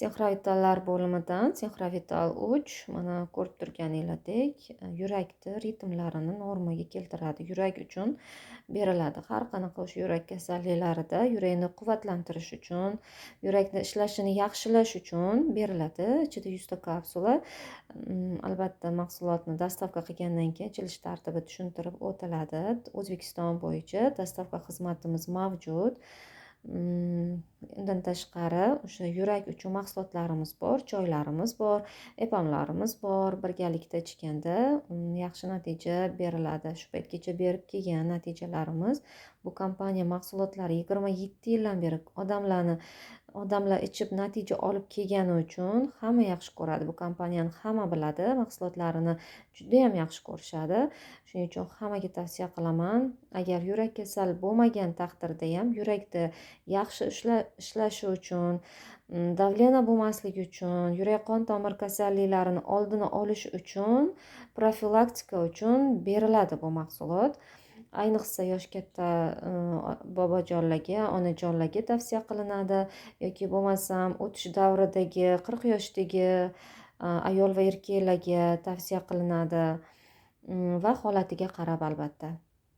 Sinxrovitallar bo'limidan Sinxrovital 3 mana ko'rib turganingizdek yurakni ritmlarini normaga keltiradi. Yurak uchun beriladi. Har qanaqa o'sha yurak kasalliklarida yurakni quvvatlantirish uchun, yurakni ishlashini yaxshilash uchun beriladi. Ichida 100 ta kapsula. Albatta mahsulotni dostavka qilgandan keyin ichilish tartibi tushuntirib o'tiladi. O'zbekiston bo'yicha dostavka xizmatimiz mavjud. Undan tashqari o'sha yurak uchun mahsulotlarimiz bor, choylarimiz bor, epamlarimiz bor. Birgalikda ichganda yaxshi natija beriladi. Shu paytgacha berib kelgan natijalarimiz bu kompaniya mahsulotlari 27 yildan beri odamlar ichib natija olib kelgani uchun hamma yaxshi ko'radi. Bu kompaniyani hamma biladi, mahsulotlarini juda ham yaxshi ko'rishadi. Shuning uchun hammaga tavsiya qilaman. Agar yurak kasali bo'lmagan taqdirda ham yurakda yaxshi ishlashi uchun, davleniya bo'lmasligi uchun, yurak qon tomir kasalliklarini oldini olish uchun, profilaktika uchun beriladi bu mahsulot. Ayniqsa yoshi katta bobojonlarga, onajonlarga tavsiya qilinadi yoki bo'lmasam o'tish davridagi 40 yoshdagi ayol va erkaklarga tavsiya qilinadi va holatiga qarab albatta.